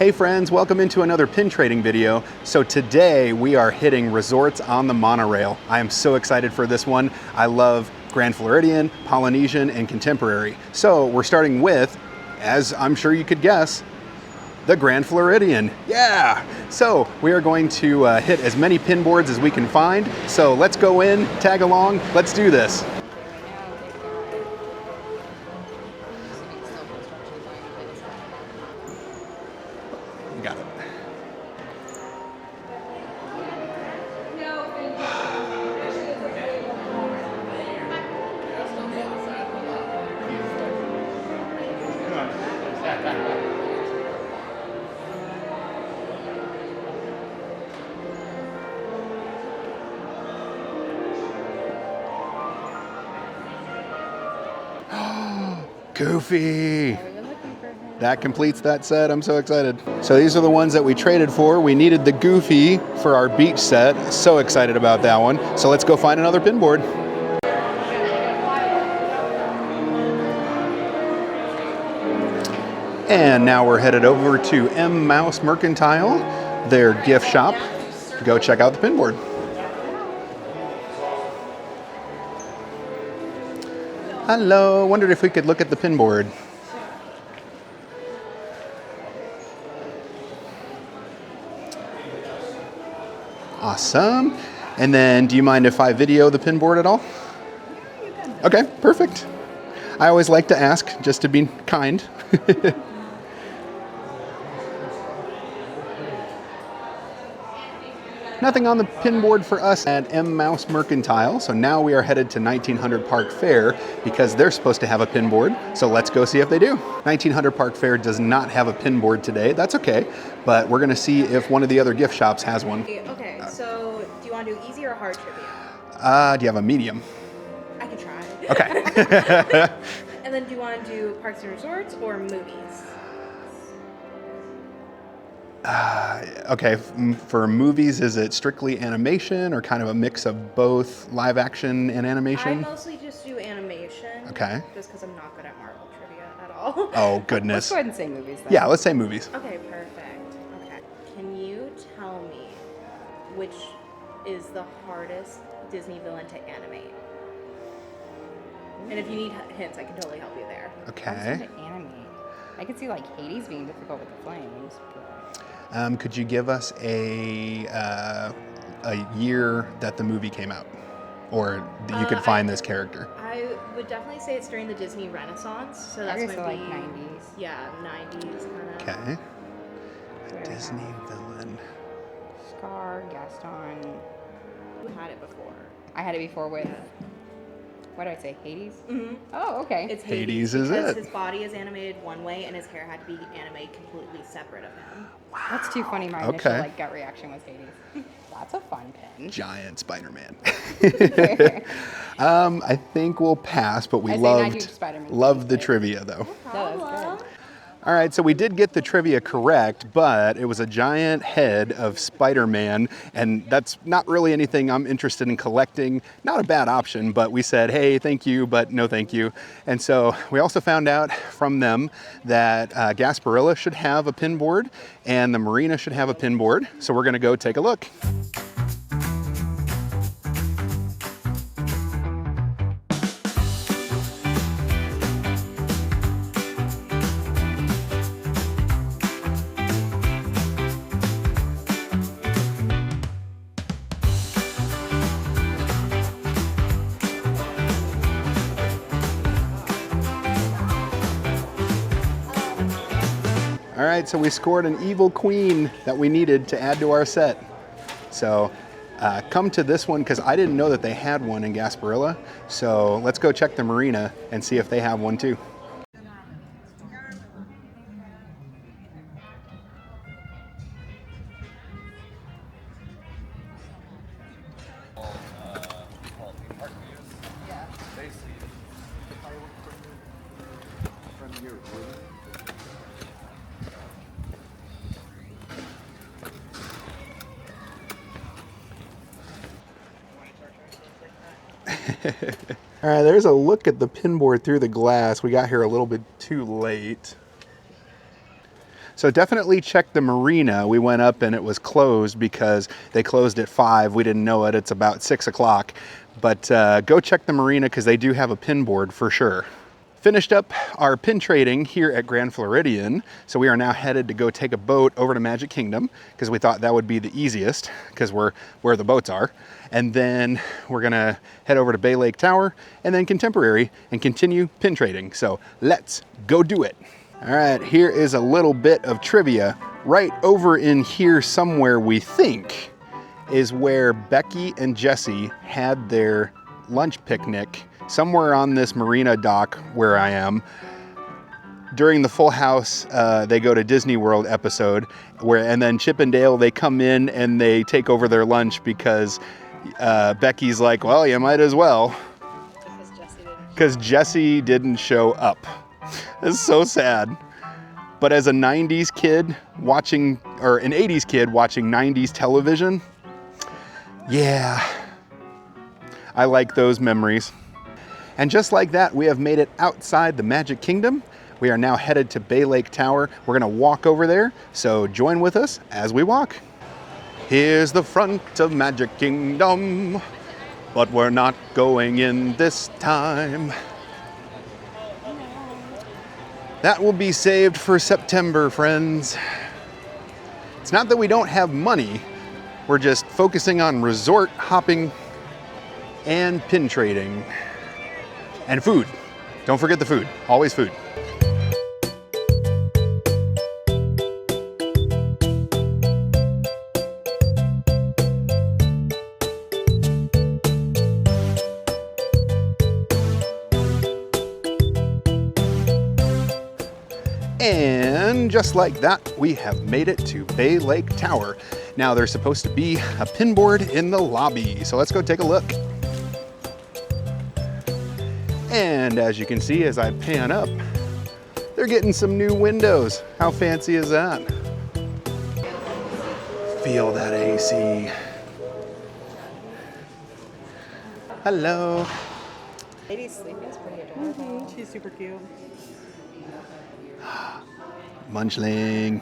Hey friends, welcome into another pin trading video. So today we are hitting resorts on the monorail. I am so excited for this one. I love Grand Floridian, Polynesian, and Contemporary. So we're starting with, as I'm sure you could guess, the Grand Floridian. Yeah! So we are going to hit as many pin boards as we can find. So let's go in, tag along, let's do this. Got it. Goofy! That completes that set. I'm so excited. So these are the ones that we traded for. We needed the Goofy for our beach set. So excited about that one. So let's go find another pin board. And now we're headed over to M Mouse Mercantile, their gift shop, to go check out the pin board. Hello, wondered if we could look at the pin board. Awesome. And then do you mind if I video the pin board at all? Yeah, you can. Okay, perfect. I always like to ask just to be kind. Nothing on the pin board for us at M Mouse Mercantile. So now we are headed to 1900 Park Fair because they're supposed to have a pin board. So let's go see if they do. 1900 Park Fair does not have a pin board today. That's okay. But we're gonna see if one of the other gift shops has one. Okay, so do you want to do easy or hard trivia? Do you have a medium? I can try. Okay. And then do you want to do parks and resorts or movies? Okay, for movies, is it strictly animation or kind of a mix of both live action and I animation? mostly just do animation. Okay. Just because I'm not good at Marvel trivia at all. Oh, Let's goodness. go ahead and say movies then. Yeah, let's say movies. Okay, perfect. Okay. Can you tell me which is the hardest Disney villain to animate? And if you need hints, I can totally help you there. Okay. To animate. I could see like Hades being difficult with the flames. Could you give us a year that the movie came out? Or that you could find this character? I would definitely say it's during the Disney Renaissance. So that's I might guess be like 90s. Yeah, 90s kind of. Okay. A Disney villain. Scar, Gaston. You had it before. I had it before with. What did I say? Hades? Mm-hmm. Oh, okay. It's Hades is because it. his body is animated one way and his hair had to be animated completely separate of him. That's too funny. My initial like gut reaction was Hades. That's a fun pin. Giant Spider-Man. I think we'll pass, but we I say not loved huge Spider-Man the fan, trivia though. That was good. All right, so we did get the trivia correct, but it was a giant head of Spider-Man, and that's not really anything I'm interested in collecting. Not a bad option, but we said, hey, thank you, but no thank you. And so we also found out from them that Gasparilla should have a pin board, and the Marina should have a pin board. So we're gonna go take a look. All right, so we scored an evil queen that we needed to add to our set. So come to this one because I didn't know that they had one in Gasparilla. So let's go check the Marina and see if they have one too. All right, there's a look at the pin board through the glass. We got here a little bit too late. So definitely check the marina. We went up and it was closed because they closed at 5. We didn't know it. It's about 6 o'clock. But go check the marina because they do have a pin board for sure. Finished up our pin trading here at Grand Floridian. So we are now headed to go take a boat over to Magic Kingdom because we thought that would be the easiest because we're where the boats are. And then we're gonna head over to Bay Lake Tower and then Contemporary and continue pin trading. So let's go do it. All right, here is a little bit of trivia. Right over in here somewhere, we think, is where Becky and Jesse had their lunch picnic, somewhere on this marina dock where I am. During the Full House, they go to Disney World episode, and then Chip and Dale, they come in and they take over their lunch because Becky's like, well, you might as well. Because Jesse didn't show up. It's so sad. But as a 90s kid watching, or an 80s kid watching 90s television, yeah, I like those memories. And just like that, we have made it outside the Magic Kingdom. We are now headed to Bay Lake Tower. We're gonna walk over there, so join with us as we walk. Here's the front of Magic Kingdom, but we're not going in this time. That will be saved for September, friends. It's not that we don't have money, we're just focusing on resort hopping and pin trading. And food. Don't forget the food, always food. And just like that, we have made it to Bay Lake Tower. Now there's supposed to be a pin board in the lobby, so let's go take a look. And as you can see, as I pan up, they're getting some new windows. How fancy is that? Feel that AC. Hello. Lady's sleeping is pretty adorable. She's super cute. Munchling.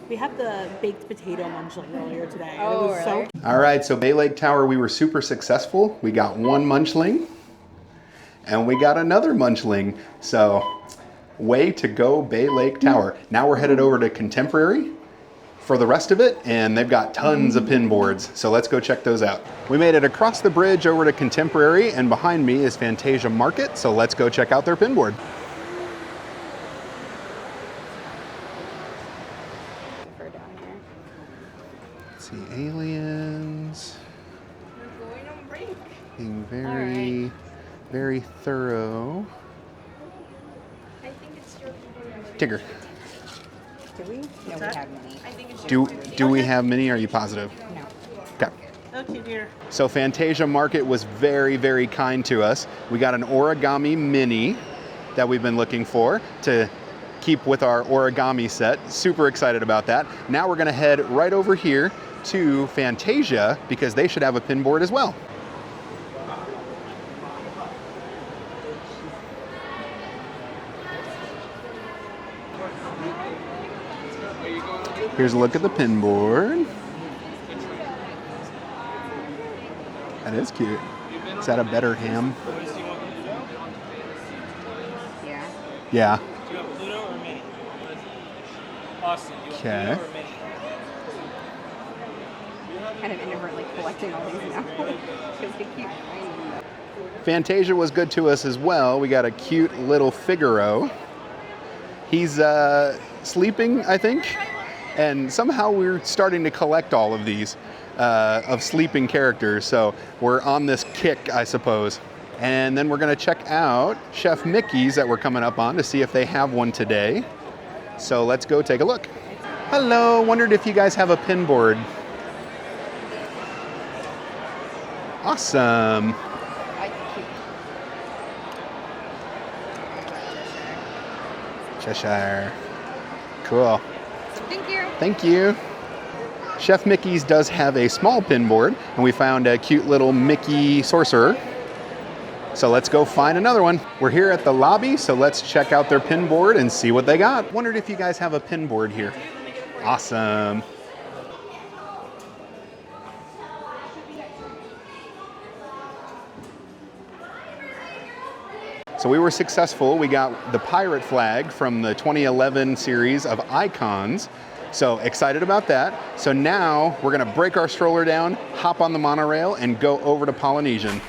We had the baked potato munchling earlier today. Oh, it was really? so All right, so Bay Lake Tower, we were super successful. We got one munchling and we got another munchling. So way to go, Bay Lake Tower. Now we're headed over to Contemporary for the rest of it, and they've got tons of pin boards. So let's go check those out. We made it across the bridge over to Contemporary, and behind me is Fantasia Market. So let's go check out their pin board. See aliens. We're going on break. Being very, very thorough. I think it's your Tigger. Do we? No, we have many. I think it's Do we have many? Are you positive? No. Okay. okay, dear. So Fantasia Market was very, very kind to us. We got an origami mini that we've been looking for to keep with our origami set. Super excited about that. Now we're gonna head right over here to Fantasia because they should have a pin board as well. Here's a look at the pin board. That is cute. Is that a better ham? Yeah. Yeah. Do you want Pluto or Minnie? Austin, do you want Okay. Pluto or Minnie? Kind of inadvertently collecting all these now because they keep finding them. Fantasia was good to us as well. We got a cute little Figaro. He's sleeping, I think. And somehow we're starting to collect all of these of sleeping characters. So we're on this kick, I suppose. And then we're gonna check out Chef Mickey's that we're coming up on to see if they have one today. So let's go take a look. Hello, wondered if you guys have a pin board. Awesome. I keep Cheshire. Cool. Thank you. Thank you. Chef Mickey's does have a small pin board, and we found a cute little Mickey sorcerer. So let's go find another one. We're here at the lobby, so let's check out their pin board and see what they got. Wondered if you guys have a pin board here. Awesome. So we were successful. We got the pirate flag from the 2011 series of Icons. So excited about that. So now we're gonna break our stroller down, hop on the monorail, and go over to Polynesian.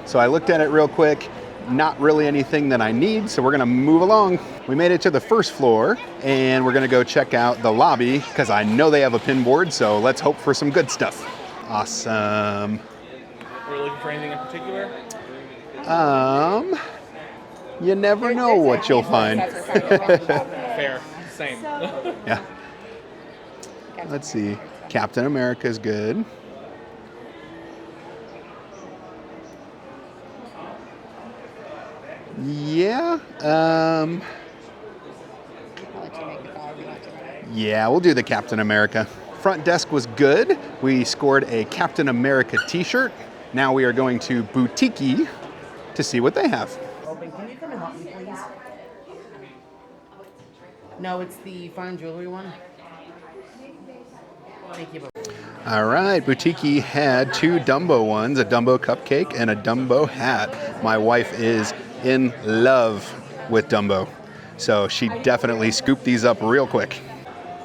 So I looked at it real quick, not really anything that I need, so we're gonna move along. We made it to the first floor, and we're gonna go check out the lobby, because I know they have a pin board, so let's hope for some good stuff. Awesome. Were you looking for anything in particular? You never know what you'll find. Fair. Same. Yeah. Let's see. Captain America's good. Yeah. Yeah, we'll do the Captain America. Front desk was good. We scored a Captain America t-shirt. Now we are going to Boutique to see what they have. Open. Can you come and help me, please? No, it's the fine jewelry one. Thank you. All right, Boutique had two Dumbo ones, a Dumbo cupcake and a Dumbo hat. My wife is in love with Dumbo, so she definitely scooped these up real quick.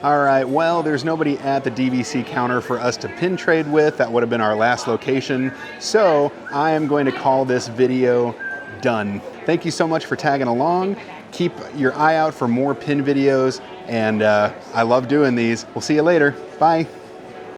All right, well, there's nobody at the DVC counter for us to pin trade with. That would have been our last location, so I am going to call this video done. Thank you so much for tagging along. Keep your eye out for more pin videos, and I love doing these. We'll see you later. Bye.